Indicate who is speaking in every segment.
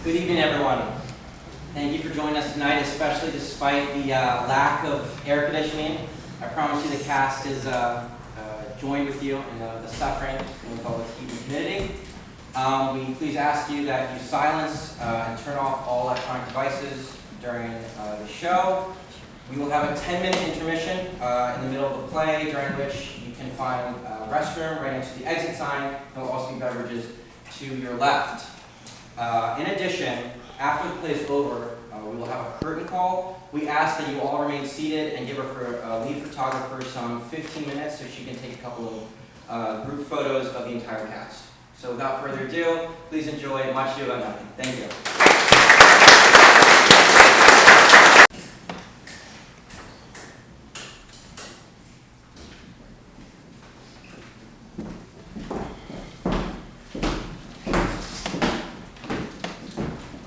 Speaker 1: Good evening, everyone. Thank you for joining us tonight, especially despite the lack of air conditioning. I promise you the cast is joined with you in the suffering in public heat and humidity. We please ask you that you silence and turn off all electronic devices during the show. We will have a 10-minute intermission in the middle of the play, during which you can find a restroom right next to the exit sign. There will also be beverages to your left. In addition, after the play is over, we will have a curtain call. We ask that you all remain seated and give our lead photographer some 15 minutes so she can take a couple of group photos of the entire cast. So without further ado, please enjoy Much Ado About Nothing. Thank you.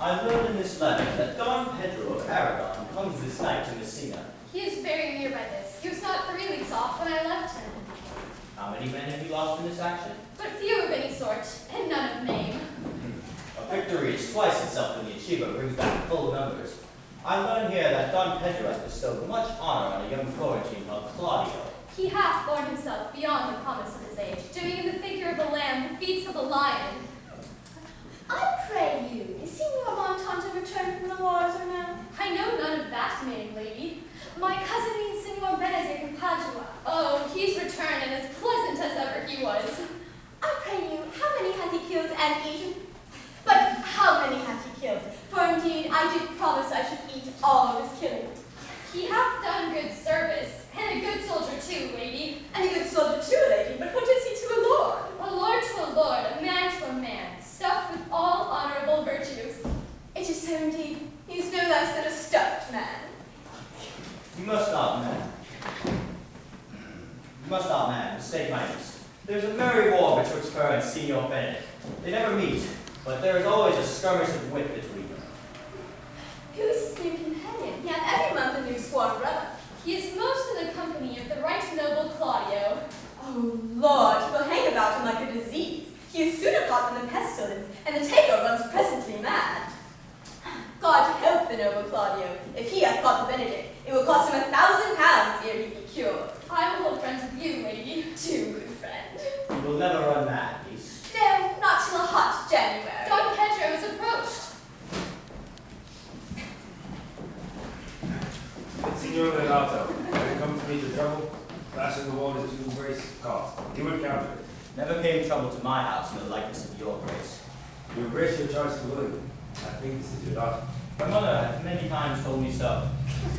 Speaker 2: I learned in this letter that Don Pedro of Aragon comes this night to Messina.
Speaker 3: He is very near by this. He was not 3 weeks off when I left him.
Speaker 2: How many men have you lost in this action?
Speaker 3: But few of any sort, and none of name.
Speaker 2: A victory is twice itself when the achiever brings back full numbers. I learn here that Don Pedro has bestowed much honor on a young Florentine called Claudio.
Speaker 3: He hath borne himself beyond the promise of his age, doing in the figure of the lamb the feats of the lion.
Speaker 4: I pray you, is Signor Montante returned from the wars or no?
Speaker 3: I know none of that name, lady. My cousin means Signor Benedict of Padua. Oh, he's returned and as pleasant as ever he was.
Speaker 4: I pray you, how many hath he killed and eaten? But how many hath he killed? For indeed I did promise I should eat all of his killing.
Speaker 3: He hath done good service, and a good soldier too, lady.
Speaker 4: And a good soldier too, lady, but what is he to a lord?
Speaker 3: A lord to a lord, a man to a man, stuffed with all honorable virtues.
Speaker 4: It is so indeed. He is no less than a stuffed man.
Speaker 2: You must not, man, mistake my use. There's a merry war betwixt her and Signor Benedict. They never meet, but there is always a skirmish of wit between them.
Speaker 4: Who is his new companion? He hath every month a new sworn brother.
Speaker 3: He is most in the company of the right noble Claudio.
Speaker 4: Oh, Lord, he will hang about him like a disease. He is sooner caught than the pestilence, and the taker runs presently mad. God help the noble Claudio. If he hath caught the Benedict, it will cost him £1,000 ere he be cured.
Speaker 3: I will hold friends with you, lady.
Speaker 4: Too good friend.
Speaker 2: You will never run mad, niece.
Speaker 4: No, not till a hot January.
Speaker 3: Don Pedro is approached.
Speaker 5: Signor Renato, when it comes to meet the trouble, flashing the waters to embrace cost. You encounter it.
Speaker 2: Never came trouble to my house in the likeness of your grace.
Speaker 5: You embrace your charge to William. I think this is your daughter.
Speaker 2: My mother hath many times told me so.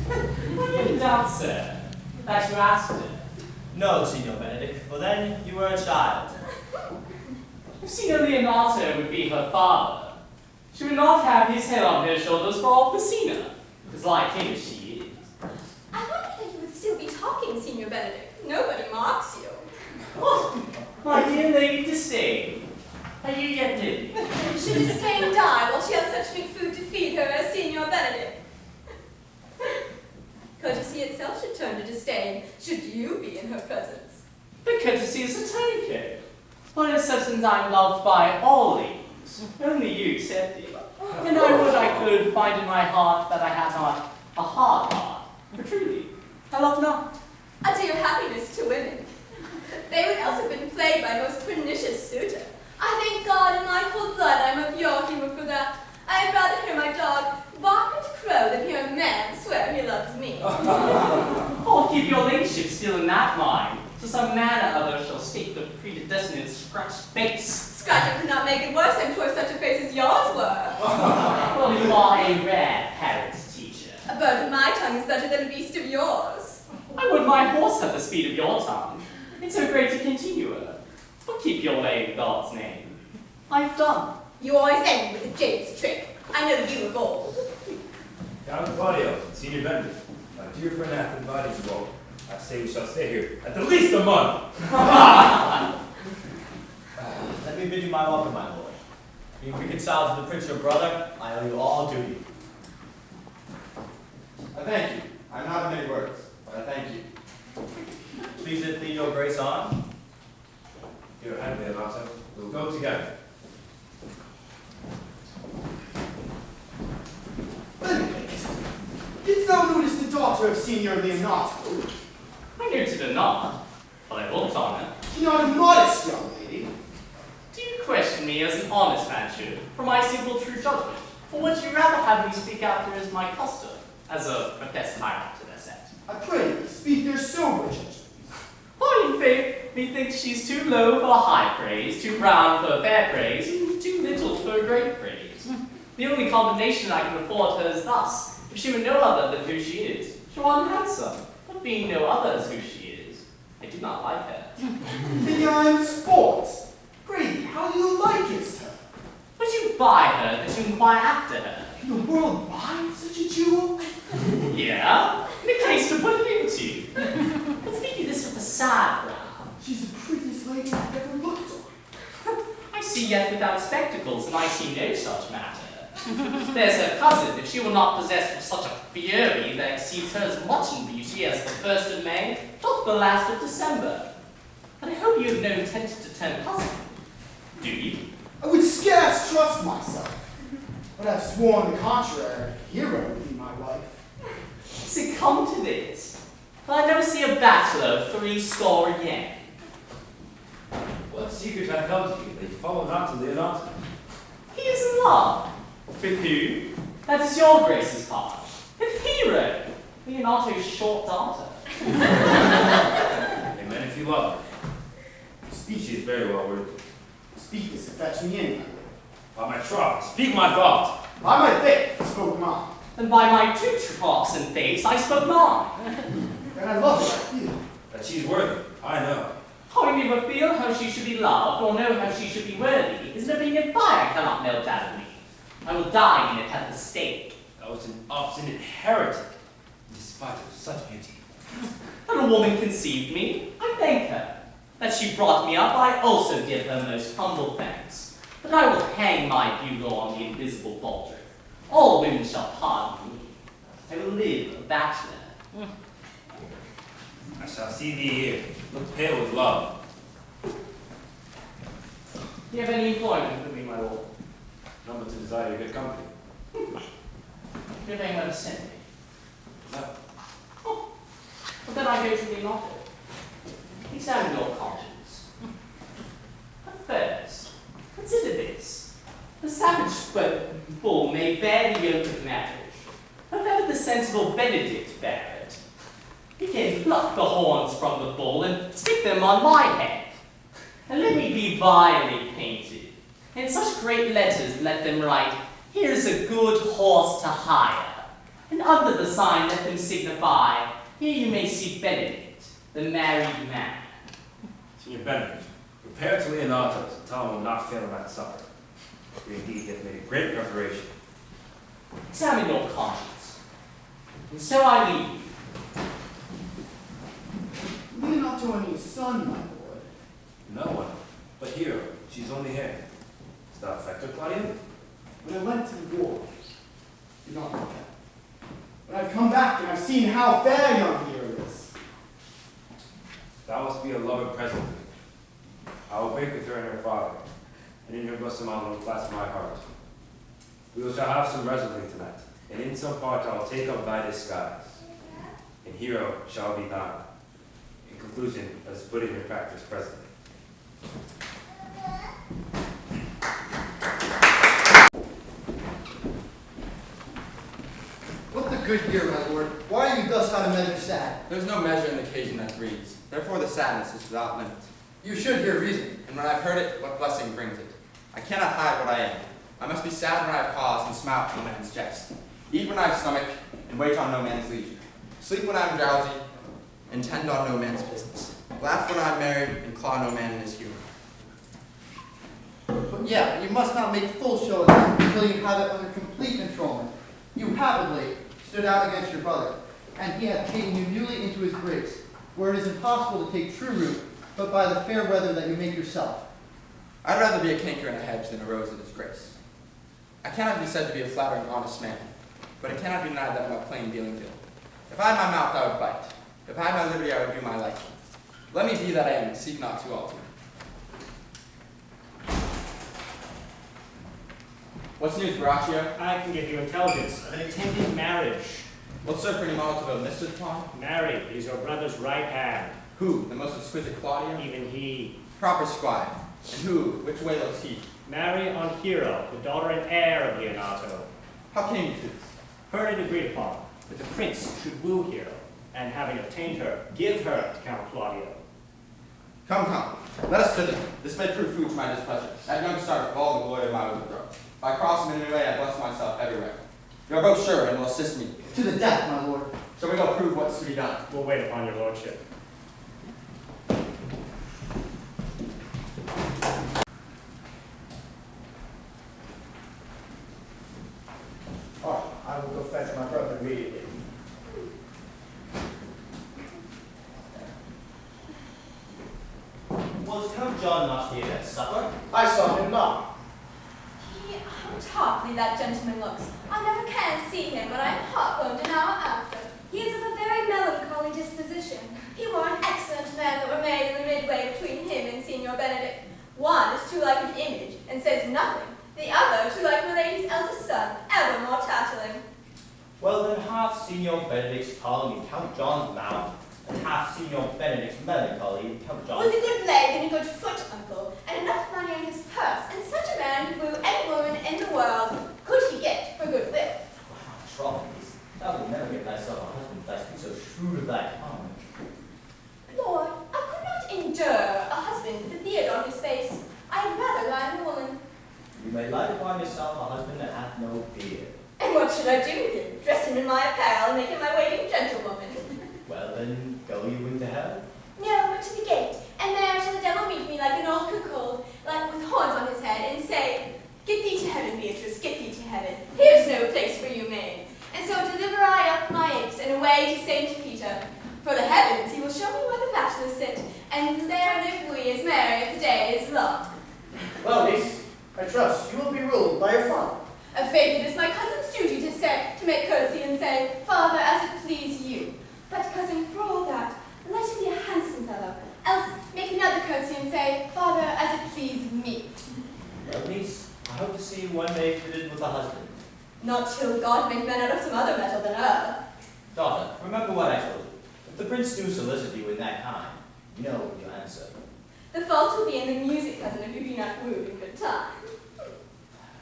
Speaker 6: I didn't doubt, sir, that you asked her.
Speaker 2: No, Signor Benedict, for then you were a child.
Speaker 6: If Signor Leonato would be her father, she would not have his head on her shoulders for all Messina, as like him as she is.
Speaker 4: I wonder that you would still be talking, Signor Benedict. Nobody marks you.
Speaker 6: What? My dear Lady Disdain, are you yet living?
Speaker 4: Should Disdain die while she has such big food to feed her as Signor Benedict? Courtesy itself should turn to disdain, should you be in her presence.
Speaker 6: But courtesy is a tiny code. For it asserts I'm loved by all ladies, only you excepted. And I would I could find in my heart that I had not a hard heart, but truly, I love not.
Speaker 4: Utter your happiness to women. They would else have been plagued by a most pernicious suitor. I thank God in my cold blood I'm of your humor for that. I had rather hear my dog bark and crow than hear a man swear he loves me.
Speaker 6: Oh, keep your ladyship still in that mind, so some man or other shall stake the predestinate scratched face.
Speaker 4: Scratcher could not make it worse, I'm sure such a face as yours were.
Speaker 6: Well, you are a rare parent's teacher.
Speaker 4: A bird of my tongue is better than a beast of yours.
Speaker 6: I would my horse have the speed of your tongue. It's so great to continue her. But keep your way in God's name. I've done.
Speaker 4: You always end with a jade's trick. I know you of old.
Speaker 5: Count Claudio, Senior Benedict. My dear friend hath invited you all. I say we shall stay here at the least a month.
Speaker 2: Let me bid you my welcome, my lord. Being reconciled to the prince your brother, I owe you all duty.
Speaker 7: I thank you. I'm not of many words, but I thank you.
Speaker 2: Please it lead your grace on.
Speaker 5: Your hand, Leonato. We'll go together.
Speaker 8: Didst thou notice the daughter of Signor Leonato?
Speaker 6: I noted her not, but I looked on her.
Speaker 8: She not a modest young lady.
Speaker 6: Do you question me as an honest man should, for my simple true judgment? Or would you rather have me speak out there as my custom, as a professed tyrant to their set?
Speaker 8: I pray thee, speak their sober judgment.
Speaker 6: Why, in faith, methinks she's too low for high praise, too brown for fair praise, and too little for great praise. The only condemnation I can afford her is thus: if she were no other than who she is, she were handsome, but being no other as who she is, I do not like her.
Speaker 8: The iron sports. Pray thee, how do you likest her?
Speaker 6: Would you buy her that you inquire after her?
Speaker 8: Can the world buy such a jewel?
Speaker 6: Yeah, in a case to put it into. But speak of this with a sad brow.
Speaker 8: She's the prettiest lady I've ever looked on.
Speaker 6: I see yet without spectacles, and I see no such matter. There's her cousin, if she were not possessed with such a fury that exceeds her as much in beauty as the 1st of May, doth the last of December. But I hope you have no intention to turn cousin. Do you?
Speaker 8: I would scarce trust myself, but I've sworn the contrary. Hero would be my wife.
Speaker 6: Does it come to this? Well, I never see a bachelor of 80 again.
Speaker 5: What secret hath held you that you follow not to Leonato?
Speaker 6: He is in love. With who? That is your grace's part. With Hero, Leonato's short daughter.
Speaker 5: Amen if you love her. Speech is very well worded.
Speaker 8: Speak this and fetch me in, my lord.
Speaker 5: By my troth, speak my thought.
Speaker 8: By my faith, spoke mine.
Speaker 6: And by my two troughs and face, I spoke mine.
Speaker 8: And I love her, I feel.
Speaker 5: That she's worthy, I know.
Speaker 6: I never feel how she should be loved, or know how she should be worthy, is an opinion fire cannot melt out of me. I will die in it at the stake.
Speaker 5: Thou art an obstinate heretic, in spite of such beauty.
Speaker 6: That a woman conceived me, I thank her. That she brought me up, I also give her most humble thanks. But I will hang my bugle on the invisible baldric. All women shall pardon me. I will live a bachelor.
Speaker 5: I shall see thee here, look pale with love.
Speaker 6: Do you have any employment for me, my lord?
Speaker 5: None but to desire your good company.
Speaker 6: Do you have anyone to send me?
Speaker 5: No.
Speaker 6: Oh, well then I go to the office. Examine your conscience. But first, consider this. The savage bull may bear the yoke of marriage, but let the sensible Benedict bear it. He can pluck the horns from the bull and stick them on my head. And let me be vilely painted. In such great letters let them write, "Here's a good horse to hire." And under the sign let them signify, "Here you may see Benedict, the married man."
Speaker 5: Signor Benedict, repair to Leonato to tell him will not fail him at supper. For indeed he hath made a great preparation.
Speaker 6: Examine your conscience. And so I leave you.
Speaker 8: Leonato and his son, my lord.
Speaker 5: No one, but Hero, she's only here. Does that affect her, Claudia?
Speaker 8: When I went to the war, did not look at. But I've come back and I've seen how fair young Hero is.
Speaker 5: Thou must be a lover presently. I will break with her and her father, and in her bosom I will clasp my heart. We shall have some revelry tonight, and in some part I will take up thy disguise, and Hero shall be thine. In conclusion, let us put it in practice presently.
Speaker 9: What the good year, my lord? Why are you thus out of measure sad?
Speaker 7: There's no measure in the occasion that breeds. Therefore the sadness is without limit.
Speaker 9: You should hear reason.
Speaker 7: And when I've heard it, what blessing brings it? I cannot hide what I am. I must be sad when I have cause and smile at no man's jest. Eat when I have stomach, and wait on no man's leisure. Sleep when I am drowsy, and tend on no man's business. Laugh when I am merry, and claw no man in his humor.
Speaker 9: But yeah, you must not make full show of that until you have it under complete control. You have of late stood out against your brother, and he hath taken you newly into his grace, where it is impossible to take true root, but by the fair weather that you make yourself.
Speaker 7: I'd rather be a canker in a hedge than a rose of his grace. I cannot be said to be a flattering, honest man, but it cannot be denied that I'm a plain dealing Bill. If I had my mouth, I would bite. If I had my liberty, I would do my liking. Let me be that I am, and seek not to alter. What's news, Baraccio?
Speaker 10: I can give you intelligence of an intended marriage.
Speaker 7: What Sir Ferdinando insisted upon?
Speaker 10: Mary is your brother's right hand.
Speaker 7: Who? The most exquisite Claudio?
Speaker 10: Even he.
Speaker 7: Proper squire. And who? Which way looks he?
Speaker 10: Marry on Hero, the daughter and heir of Leonato.
Speaker 7: How came you to this?
Speaker 10: Heard it agreed upon that the prince should woo Hero, and having obtained her, give her to Count Claudio.
Speaker 7: Come, come. Let us thither. This may prove food to my displeasure. That young star of all the glory of my overthrow. If I cross him in any way, I bless myself everywhere. You are both sure and will assist me.
Speaker 9: To the death, my lord.
Speaker 7: Shall we go prove what's to be done?
Speaker 10: We'll wait upon your lordship.
Speaker 11: Oh, I will go fetch my brother immediately.
Speaker 2: Was Count John not here at supper?
Speaker 11: I saw him not.
Speaker 4: How tartly that gentleman looks. I never can see him, but I am heartburned an hour after.
Speaker 3: He is of a very melancholy disposition.
Speaker 4: He were an excellent man that were made in the midway between him and Signor Benedict. One is too like an image, and says nothing. The other too like my lady's eldest son, ever more tattling.
Speaker 2: Well, then half Signor Benedict's tongue in Count John's mouth, and half Signor Benedict's melancholy in Count John's.
Speaker 4: With a good leg and a good foot, uncle, and enough money in his purse, and such a man to woo any woman in the world could he get for goodwill.
Speaker 2: Trollings, thou wilt never get thyself a husband if thou speak so shrewd of thy tongue.
Speaker 4: Lord, I could not endure a husband with a beard on his face. I had rather lie in a woman.
Speaker 2: You may light upon yourself a husband that hath no beard.
Speaker 4: And what should I do with him? Dress him in my apparel and make him my waiting gentlewoman.
Speaker 2: Well then, go you into hell?
Speaker 4: No, but to the gate, and there shall the devil meet me like an old cuckold, like with horns on his head, and say, Get thee to heaven, Beatrice, get thee to heaven. Here's no place for you maids. And so deliver I up my apes, and away to St. Peter. For the heavens, he will show me where the bachelors sit, and there live we as merry as the day is long.
Speaker 11: Well, niece, I trust you will be ruled by your father.
Speaker 4: A faith it is my cousin's duty to say, to make courtesy and say, Father, as it please you. But cousin, for all that, let him be a handsome fellow, else make another courtesy and say, Father, as it please me.
Speaker 2: Well, niece, I hope to see you one day fitted with a husband.
Speaker 4: Not till God make men out of some other metal than earth.
Speaker 2: Daughter, remember what I told you. If the prince do solicit you in that kind, you know what you answer.
Speaker 4: The fault will be in the music, cousin, if you be not wooed in good time.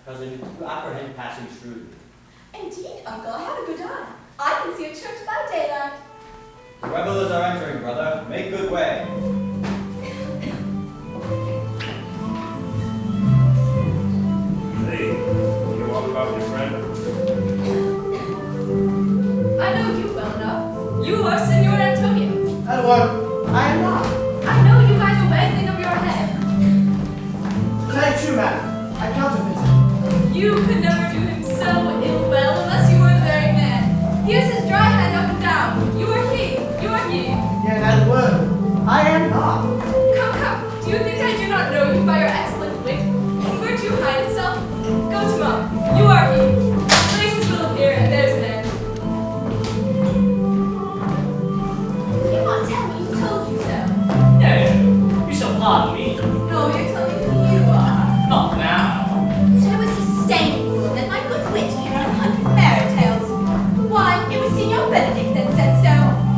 Speaker 2: Cousin, you apprehend passing shrewdly.
Speaker 4: Indeed, uncle, I have a good eye. I can see a church by daylight.
Speaker 2: The revelers are entering, brother. Make good way.
Speaker 5: Hey, you want about your friend?
Speaker 3: I know you well enough. You are Senor Antonio.
Speaker 11: Edward, I am not.
Speaker 3: I know you guys are waggling of your head.
Speaker 11: To tell you true, madam, I counterfeit him.
Speaker 3: You could never do him so ill well unless you were the very man. Here's his dry hand up and down. You are he. You are he.
Speaker 11: Yet, Edward, I am not.
Speaker 3: Come, come. Do you think I do not know you by your excellent wit? And where do you hide itself? Go to mum. You are he. Places will appear, and there's an end.
Speaker 4: You won't tell me who told you so.
Speaker 6: No, you shall pardon me.
Speaker 4: No, you tell me who you are.
Speaker 6: Not now.
Speaker 4: That I was disdainful, and that my good wit came on 100 fairy tales. Why, it was Signor Benedict that said so.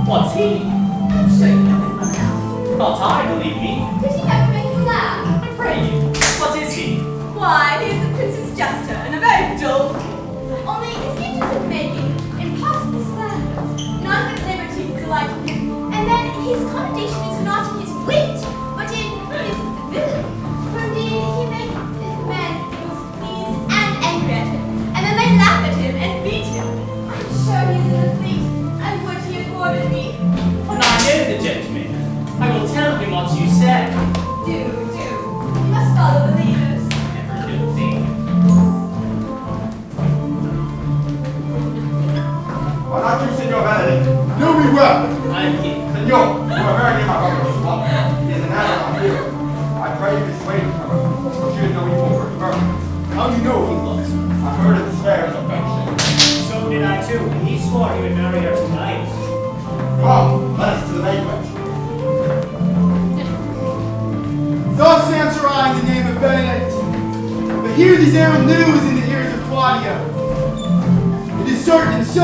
Speaker 6: What's he?
Speaker 4: I'm sure you know him well enough.
Speaker 6: Not I, believe me.
Speaker 4: Did he never make you laugh?
Speaker 6: I pray you. What is he?
Speaker 4: Why, he is the Princess Jester, and a very dull fool. Only his gift is in making impossible slanders. None but liberties delight in him. And then his commendation is not in his wit, but in his villainy. For indeed, he makes men both pleased and angry at him, and then they laugh at him and beat him. I'm sure he is in the fleet, and would he have ordered me?
Speaker 6: When I know the gentleman, I will tell him what you said.
Speaker 4: Do. You must follow the leaders.
Speaker 6: Never a good thing.
Speaker 7: Why not you, Signor Benedict?
Speaker 8: Know me well.
Speaker 6: I am he.
Speaker 7: Signor, you are very near my brother's swamp. He is an animal here. I pray you dissuade him from her. She is no evil for his murder.
Speaker 8: How do you know he looks?
Speaker 7: I've heard of the swears of affection.
Speaker 10: So did I too. He swore he would marry her tonight.
Speaker 7: Come, let us to the banquet.
Speaker 8: Thus answer I in the name of Benedict. But hear these arrow news in the ears of Claudio. It is certain so.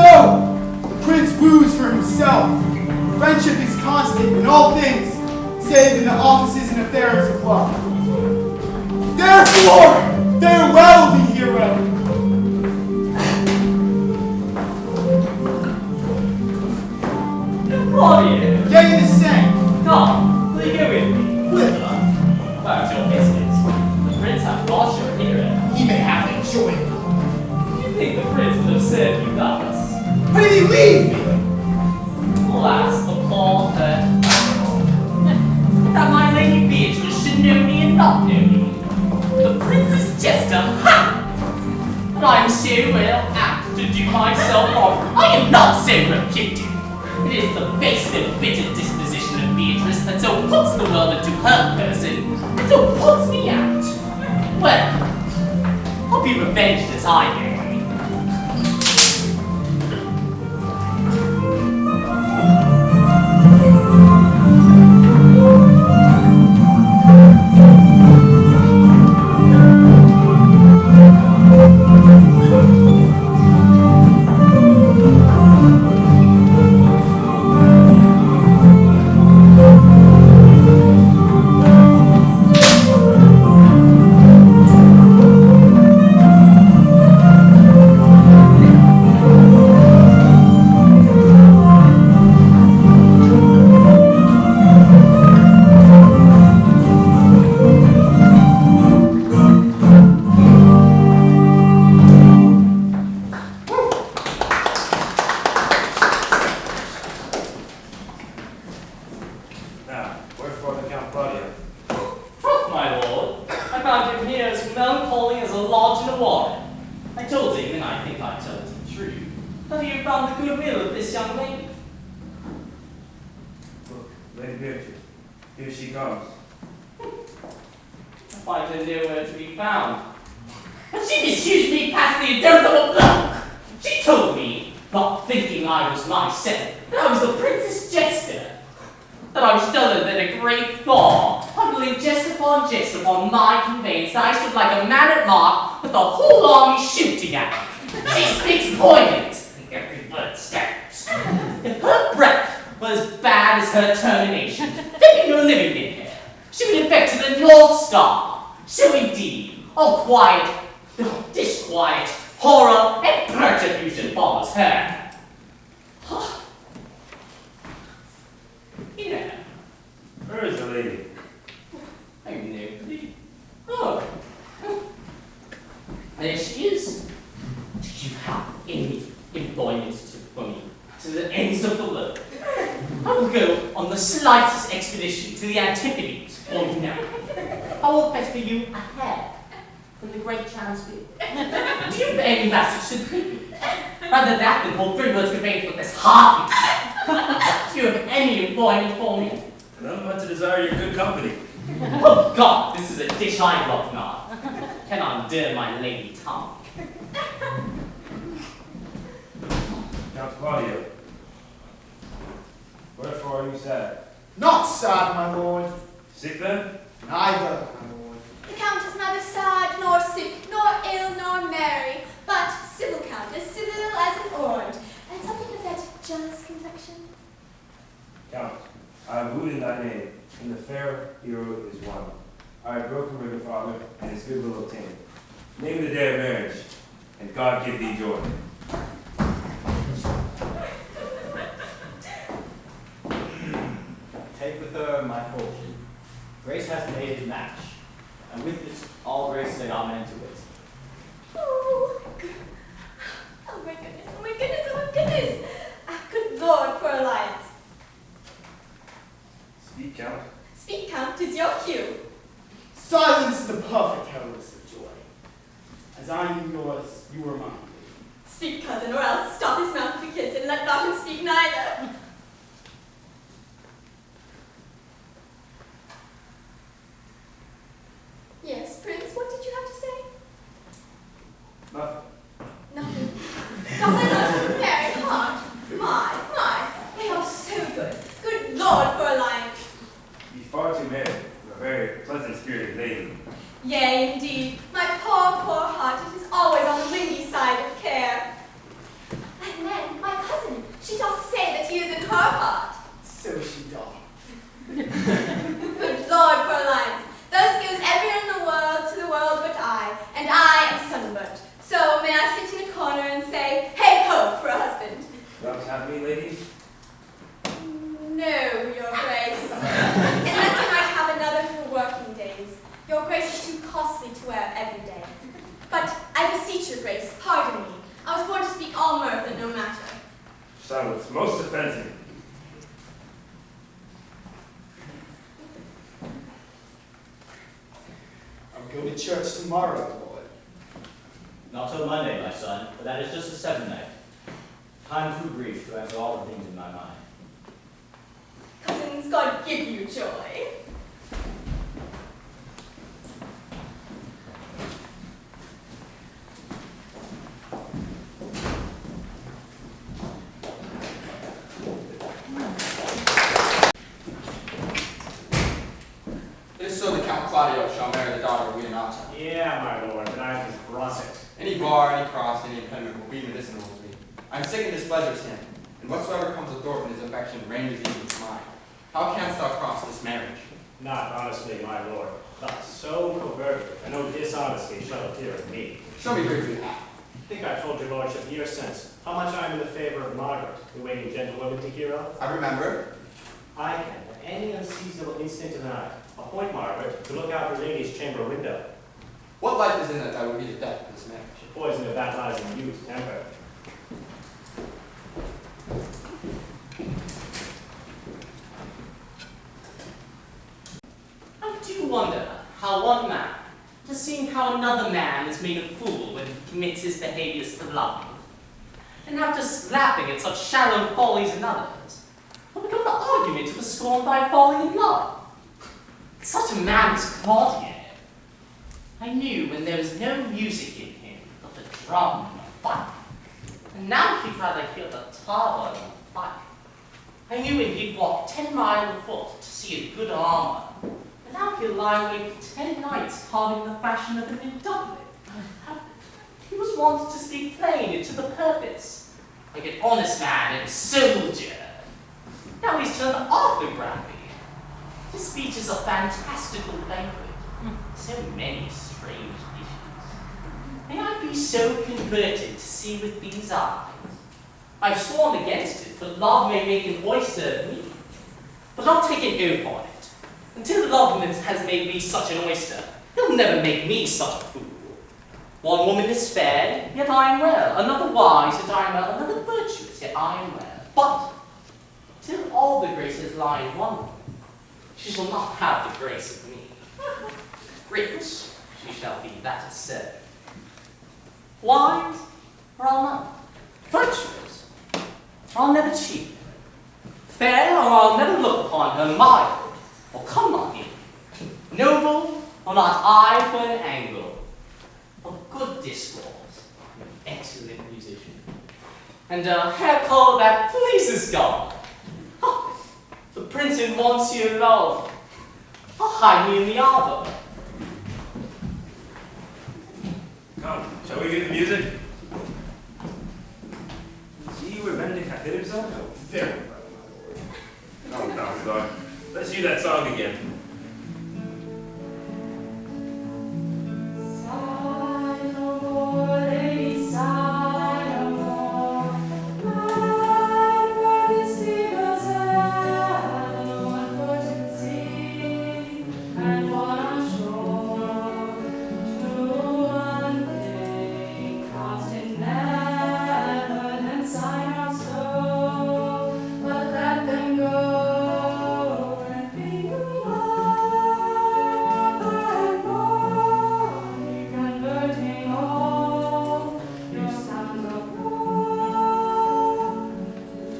Speaker 8: The prince woos for himself. Friendship is constant in all things, save in the offices and affairs of love. Therefore, farewell, the hero.
Speaker 6: Claudia!
Speaker 8: Yea, the same.
Speaker 6: Come, will you go with me?
Speaker 8: Whither?
Speaker 6: About your business. The prince hath lost your hero.
Speaker 8: He may have enjoyed it.
Speaker 6: You think the prince would have served you thus?
Speaker 8: Why did he leave me?
Speaker 6: Alas, the poor hurt. That my lady Beatrice should know me and not know me. The prince's jester, ha! But I am so well apt to do myself off. I am not so reputed. It is the base and bitter disposition of Beatrice that so puts the world into her person, and so puts me out. Well, I'll be revenged as I may.
Speaker 5: Lady Beatrice, here she comes.
Speaker 6: I find her nowhere to be found. But she misused me past the indomitable block. She told me, not thinking I was myself, that I was the princess jester. That I was duller than a great thaw, huddling jest upon my conveyance, that I stood like a man at mark with the whole army shooting at me. She speaks poignant, and every word stabs. If her breath was as bad as her termination, there be no living in her. She would infect to the North Star. So indeed, all quiet, disquiet, horror, and persecution follows her. Yeah.
Speaker 5: Where is the lady?
Speaker 6: I know. Oh. There she is. Do you have any employment for me to the ends of the world? I will go on the slightest expedition to the Antipodes for you now. I will fetch for you a hair from the great Chancellor. Do you have any message to the people? Rather that than hold 3 words conveyed with this heart. Do you have any employment for me?
Speaker 5: None but to desire your good company.
Speaker 6: Oh God, this is a dish I love not. Cannot endure my lady tongue.
Speaker 5: Count Claudio, wherefore are you sad?
Speaker 8: Not sad, my lord.
Speaker 5: Sick then?
Speaker 8: Neither, my lord.
Speaker 4: The count is neither sad, nor sick, nor ill, nor merry, but civil count, as civil as an orange, and something of that jealous complexion.
Speaker 5: Count, I have wooed in thy name, and the fair hero is won. I have broken with your father, and his good will obtained. Name the day of marriage, and God give thee joy.
Speaker 2: Take with her my fortune. Grace has made his match, and with this all grace say amen to it.
Speaker 4: Oh, oh my goodness, oh my goodness, oh my goodness! Ah, good Lord, for alliance.
Speaker 5: Speak, Count.
Speaker 4: Speak, Count, 'tis your cue.
Speaker 8: Silence is the perfect heraldess of joy. As I knew yours, you were mine.
Speaker 4: Speak, cousin, or else stop his mouth with a kiss, and let not him speak neither. Yes, Prince, what did you have to say?
Speaker 5: Nothing.
Speaker 4: Nothing. Nothing, very hard. My, they are so good. Good Lord, for alliance.
Speaker 5: Be far too merry, a very pleasant-spirited lady.
Speaker 4: Yea, indeed, my poor heart, it is always on the windy side of care. And then, my cousin, she
Speaker 5: Silence, most offensive.
Speaker 11: I'll go to church tomorrow, Lord.
Speaker 2: Not till Monday, my son, but that is just the seventh night. Time too brief to answer all the things in my mind.
Speaker 4: Cousins, God give you joy.
Speaker 7: It is so that Count Claudio shall marry the daughter of Leonata.
Speaker 10: Yeah, my lord, but I can cross it.
Speaker 7: Any bar, any cross, any impediment will be medicinal to me. I am sick and displeasure to him, and whatsoever comes athwart in his affection ranges even to mine. How canst thou cross this marriage?
Speaker 10: Not honestly, my lord, but so covertly, and no dishonesty shall appear in me.
Speaker 7: Show me briefly how.
Speaker 10: I think I told your lordship years since how much I am in the favor of Margaret, the waiting gentlewoman to hear of.
Speaker 7: I remember.
Speaker 10: I can, at any unseasonable instant of the night, appoint Margaret to look out her lady's chamber window.
Speaker 7: What life is in it that would be the death of this marriage?
Speaker 10: The poison of that lies in youth, temper.
Speaker 6: I do wonder how one man, just seeing how another man is made a fool when he commits his behaviors to love, and after laughing at such shallow follies in others, will become the argument of a scorn by falling in love. Such a man as Claudio. I knew when there was no music in him but the drum and the fife, and now he'd rather hear the tar than the fife. I knew when he'd walk 10 miles afoot to see a good armor, and now he'll lie awake 10 nights carving the fashion of a new doublet. He was wont to speak plain and to the purpose, like an honest man and a soldier. Now he's turned orthography. His speech is a fantastical banquet. So many strange issues. May I be so converted to see with these eyes? I've sworn against it, but love may make an oyster of me. But I'll take an oath on it. Until love has made me such an oyster, he'll never make me such a fool. One woman is fair, yet I am well. Another wise, yet I am well. Another virtuous, yet I am well. But till all the graces lie in one woman, she shall not have the grace of me. Rich, she shall be, that is certain. Wise, or I'll not. Virtuous, or I'll never cheat. Fair, or I'll never look upon her. Mild, or come not near. Noble, or not eye for an angle. Of good discourse, an excellent musician. And a hair color that pleases God. The prince in Monsieur Love. I'll hide me in the arbor.
Speaker 5: Come, shall we hear the music? See where Benedict hath hid himself?
Speaker 11: Very well, my lord.
Speaker 5: Oh, Balthazar. Let's hear that song again.
Speaker 3: Sigh no more, lady, sigh no more. Mad by the seagull's head, on foot and sea, and one on shore. To one thing, constant never, and sigh not so, but let them go, and be converting all your sounds of war.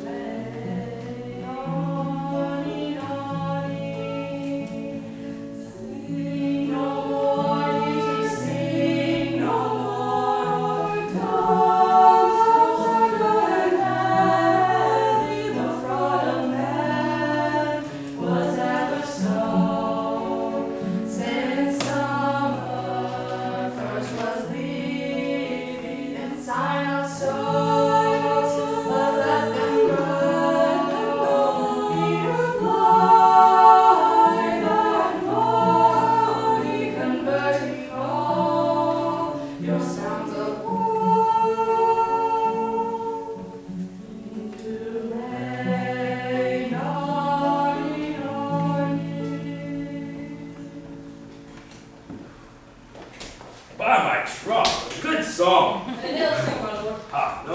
Speaker 3: Lay on, sing no more, ye sing no more. Tones so good and heavy, the fraud of man was ever so. Since summer first was leafy, then sigh not so, but let them burn, be applied and body, converting all your sounds of war into rain, naughty, naughty.
Speaker 5: By my troth, a good song.
Speaker 3: And ill sing, my lord.
Speaker 5: Ha, no,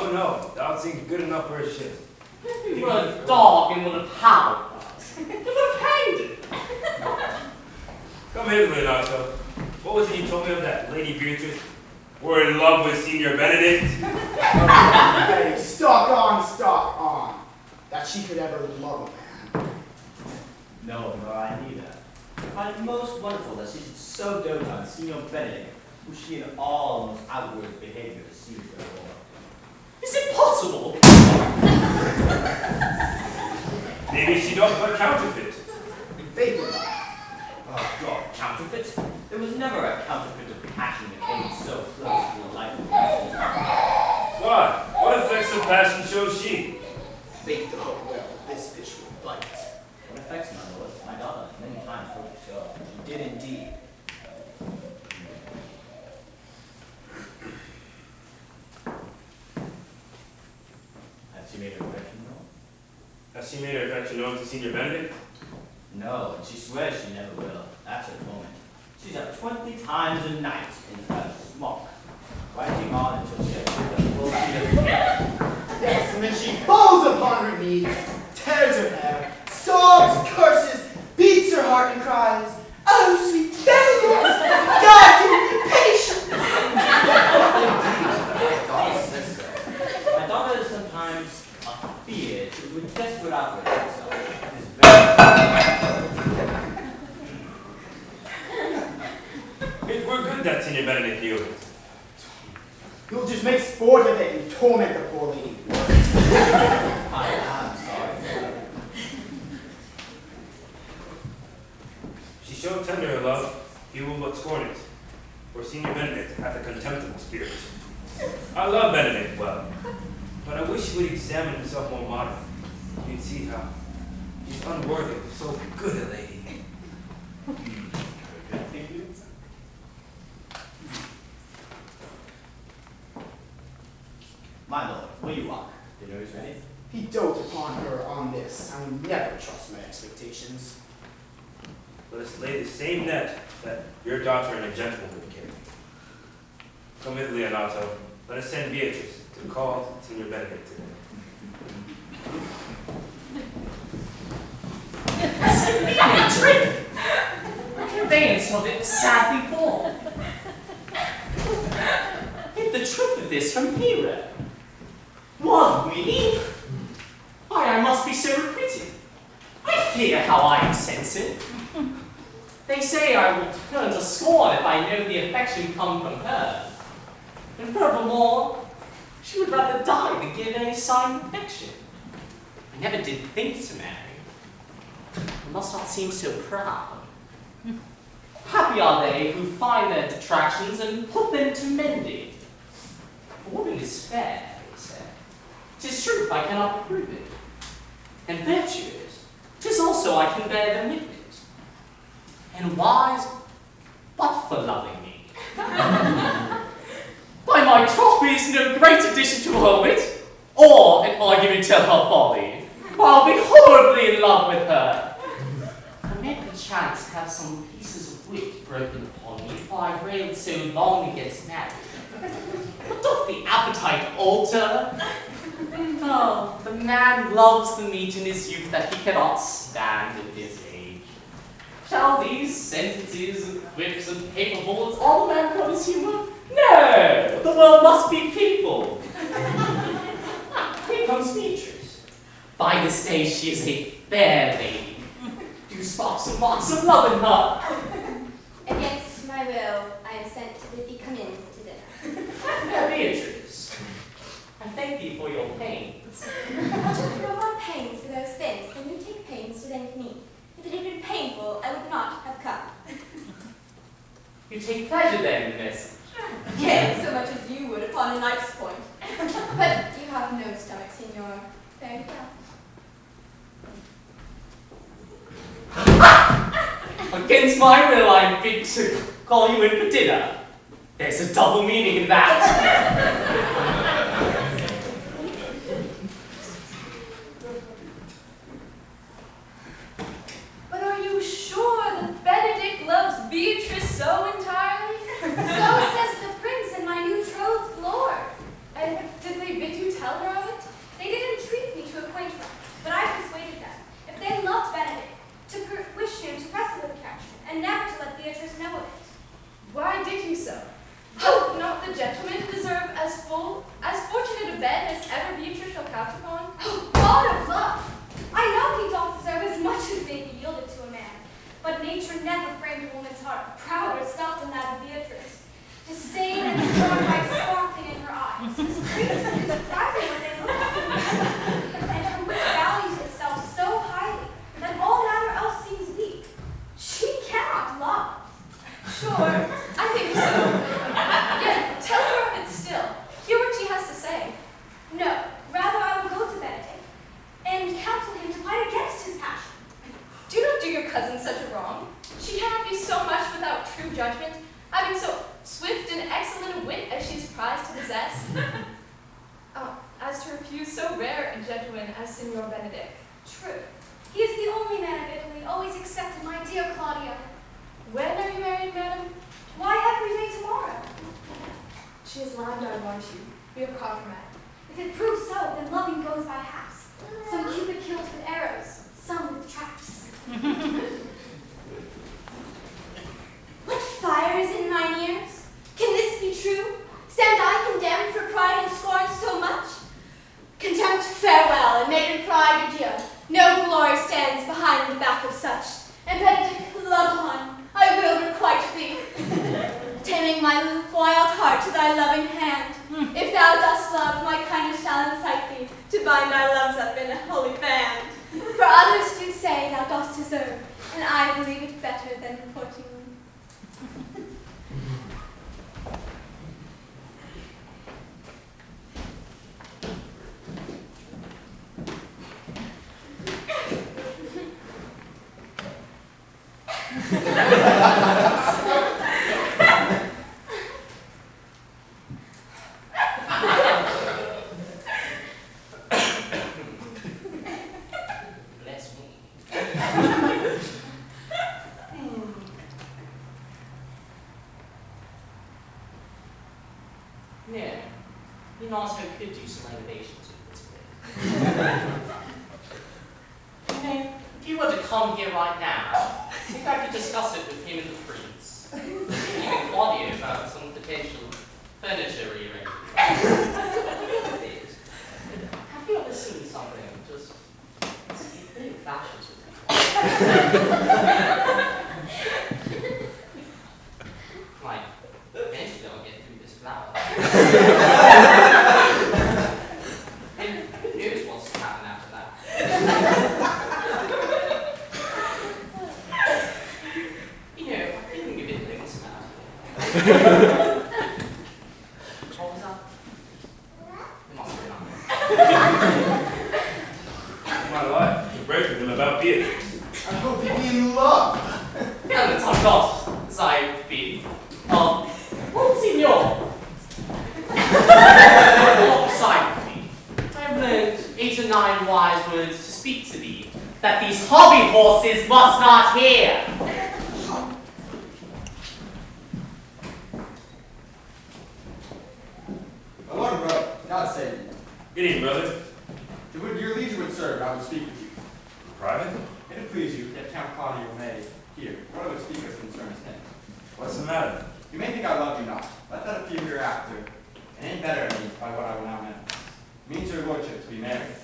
Speaker 5: thou singest good enough for a ship.
Speaker 6: If you were a dog and would have howled us, you would have hanged it.
Speaker 5: Come here, Leonardo. What was it you told me of that Lady Beatrice? We're in love with Senior Benedict?
Speaker 8: Hey, stock on. That she could ever love a man.
Speaker 2: No, nor I neither. I find it most wonderful that she should so dote on Signor Benedict, who she in all most outward behavior seems to adore.
Speaker 6: Is it possible?
Speaker 5: Maybe she does but counterfeit.
Speaker 8: Faith in love.
Speaker 2: Oh, God, counterfeit? There was never a counterfeit of passion that came so close to the life of passion.
Speaker 5: Why? What effects of passion shows she?
Speaker 8: Bait the hook well, this fish will bite.
Speaker 2: What effects, my lord? My daughter many times told me so. She did indeed. Has she made her affection known?
Speaker 5: Has she made her affection known to Senior Benedict?
Speaker 2: No, and she swears she never will. That's her moment. She's up 20 times a night in her smock, writing on until she has put the full sheet of
Speaker 8: Yes, and then she falls upon her knees, tears her hair, sobs, curses, beats her heart, and cries, "Oh, sweet Benedict, God give me patience!"
Speaker 2: My daughter is sometimes afeared with desperate outrage herself. It is very
Speaker 5: It were good that Senior Benedict knew it.
Speaker 8: You'll just make sport of it and torment the poor lady.
Speaker 2: I am sorry.
Speaker 5: She showed tender her love, he will but scorn it. For Senior Benedict hath a contemptible spirit. I love Benedict well, but I wish he would examine himself more modestly. You'd see how he's unworthy of so good a lady.
Speaker 2: My lord, will you walk? Dinner is ready.
Speaker 8: He dotes upon her on this. I will never trust my expectations.
Speaker 5: Let us lay the same net that your daughter and a gentleman would carry. Come with Leonato. Let us send Beatrice to call Senior Benedict today.
Speaker 6: It's a trick! The conveyance of it sadly poor. Hid the truth of this from Hero. What, me? Why, I must be so requited. I hear how I am censored. They say I will turn to scorn if I know the affection come from her. And furthermore, she would rather die than give any sign of affection. I never did think to marry. I must not seem so proud. Happy are they who find their detractions and put them to mending. A woman is fair, they say. 'Tis truth, I cannot prove it. And virtuous, 'tis also I can bear them witness. And wise, but for loving me. By my troth, is no great addition to her wit, or an argument to her folly. I'll be horribly in love with her. I may perchance have some pieces of wit broken upon me, for I railed so long against marriage. But doth the appetite alter? No, the man loves the meat in his youth that he cannot stand in his age. Shall these sentences and quips and paper bullets all the man call his humor? No, the world must be peopled. Here comes Beatrice. By this day she is a fair lady. Do sparks and marks of love in her.
Speaker 4: Against my will, I am sent to bid thee come in to dinner.
Speaker 6: Fair Beatrice, I thank thee for your pains.
Speaker 4: I took no more pains for those things than you take pains to thank me. If it had been painful, I would not have come.
Speaker 6: You take pleasure then in this.
Speaker 4: Yea, so much as you would upon a knife's point. But you have no stomach, signor. There you go.
Speaker 6: Against my will, I'm bid to call you in for dinner. There's a double meaning in that.
Speaker 3: But are you sure that Benedict loves Beatrice so entirely?
Speaker 4: So says the prince and my new betrothed lord.
Speaker 3: And did they bid you tell her of it?
Speaker 4: They did entreat me to acquaint
Speaker 3: the gentlemen deserve as fortunate a bed as ever Beatrice shall couch upon?
Speaker 12: Oh, God of love! I know he don't deserve as much as may be yielded to a man, but nature never framed a woman's heart prouder stuff than that of Beatrice. Disdain and scorn by sparkling in her eyes, this creature is surprising when they look at her, and her wit values itself so highly that all matter else seems weak. She cannot love.
Speaker 3: Sure, I think so. Yet, tell her of it still. Hear what she has to say.
Speaker 12: No, rather I will go to Benedict and counsel him to fight against his passion.
Speaker 3: Do not do your cousin such a wrong. She cannot be so much without true judgment, having so swift and excellent a wit as she is prized to possess. As to refuse so rare a gentleman as Signor Benedict.
Speaker 12: True. He is the only man of Italy always accepted my dear Claudia.
Speaker 3: When are you married, madam?
Speaker 12: Why every day tomorrow?
Speaker 3: She is lined, I warrant you. We have caught her mad.
Speaker 12: If it proves so, then loving goes by halves. Some Cupid kills with arrows, some with traps. What fire is in mine ears? Can this be true? Stand I condemned for pride and scorn so much? Contempt, farewell, and maiden pride, adieu. No glory stands behind the back of such. And Benedict, love on, I will requite thee. Taming my wild heart to thy loving hand. If thou dost love, my kindness shall incite thee to bind our loves up in a holy band. For others do say thou dost deserve, and I believe it better than reporting.
Speaker 6: Bless me. Yeah, you know, so could do some renovations with this place. You know, if you were to come here right now, I think I could discuss it with him and the prince. Even Claudia about some potential furniture rearrangements. Have you ever seen something just it really clashes with like, eventually I'll get through this flower. And who knows what's to happen after that? You know, I'm feeling a bit lonesome out here. What was that? It must have been up.
Speaker 5: My life, to break with him about Beatrice.
Speaker 8: I hope you be in love.
Speaker 6: And it's not as I've been. Well, Signor. Alongside with me, I have learned 8 or 9 wise words to speak to thee, that these hobby horses must not hear.
Speaker 7: My Lord, brother, God save you.
Speaker 5: Good evening, brother.
Speaker 7: If would your leisure would serve, I would speak with you.
Speaker 5: Private?
Speaker 7: If it please you, that Count Claudio may hear. What I would speak as concerns him.
Speaker 5: What's the matter?
Speaker 7: You may think I love you not. Let that appear hereafter, and ain't better at me by what I will now manifest. Means your lordship to be married.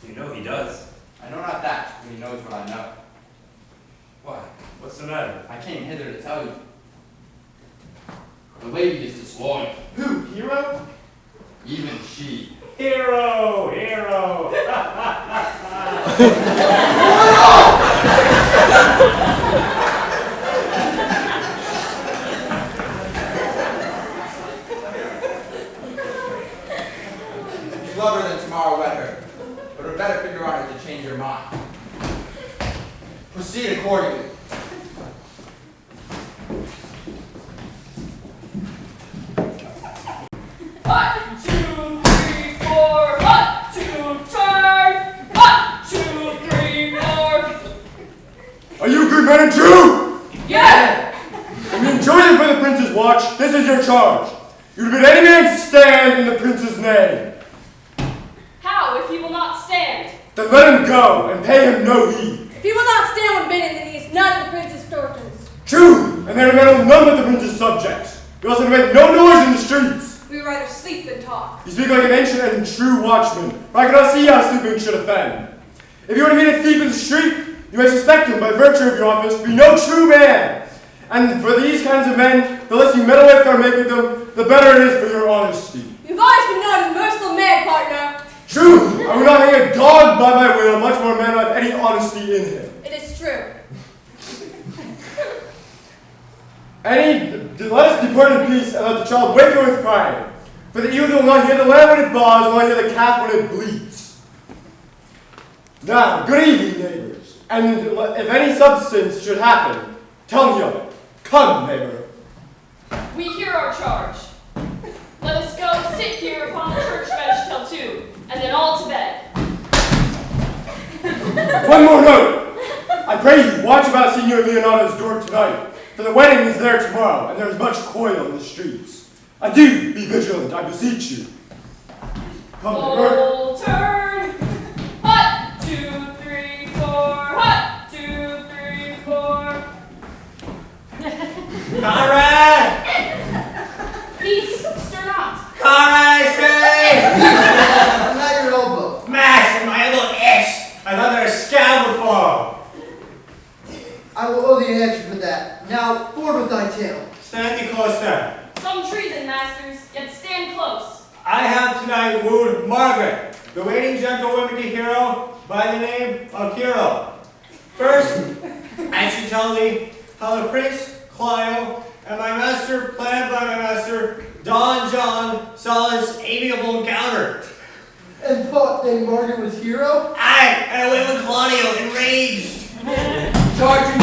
Speaker 5: You know he does.
Speaker 7: I know not that, but he knows what I know.
Speaker 5: Why? What's the matter?
Speaker 7: I came hither to tell you. The lady is disloyal.
Speaker 8: Who, Hero?
Speaker 7: Even she.
Speaker 10: Hero, hero.
Speaker 7: If you love her, then tomorrow wed her. But it would better figure on her to change your mind. Proceed accordingly.
Speaker 13: Are you a good man and true?
Speaker 3: Yeah!
Speaker 13: When you enjoy it for the prince's watch, this is your charge. You to bid any man stand in the prince's name.
Speaker 3: How, if he will not stand?
Speaker 13: Then let him go, and pay him no heed.
Speaker 4: If he will not stand when bidden, then he is none of the prince's daughters.
Speaker 13: True, and then a man will none but the prince's subjects. You also to make no noise in the streets. speak like an ancient and true watchman, for I cannot see how sleeping should offend. If you were to meet a thief in the street, you may suspect him by virtue of your office to be no true man. And for these kinds of men, the less you meddle with or make with them, the better it is for your honesty.
Speaker 4: You've always been known as a merciful man, partner.
Speaker 13: True, I would not hang a dog by my will, much more a man with any honesty in him.
Speaker 4: It is true.
Speaker 13: Let us depart in peace and let the child wake her with crying. For the ewe will not hear the lamb when it baws, will not hear the calf when it bleats. Now, good evening, neighbors. And if any substance should happen, tell me of it. Come, neighbor.
Speaker 14: We hear our charge. Let us go sit here upon the church bench till 2, and then all to bed.
Speaker 13: One more note. I pray you watch about Signor Leonardo's door tonight, for the wedding is there tomorrow, and there is much coil in the streets. Adieu, be vigilant, I beseech you. Come, neighbor.
Speaker 14: Full turn. Hut, 2, 3, 4. Hut, 2, 3, 4.
Speaker 2: Conrad!
Speaker 14: Peace, stir not.
Speaker 2: Conrad, say!
Speaker 9: I'm at your elbow.
Speaker 2: Mash in my little itch! I thought there was scab before.
Speaker 9: I will owe thee an answer for that. Now, forward with thy tale.
Speaker 2: Stand thee closer.
Speaker 14: Some treason, masters, yet stand close.
Speaker 2: I have tonight wooed Margaret, the waiting gentlewoman to hero by the name of Hero. First, I should tell thee how the Prince Clio and my master, planned by my master, Don John, saw this amiable encounter.
Speaker 9: And thought that Margaret was hero?
Speaker 2: Aye, and I went with Claudio, enraged.
Speaker 7: Charge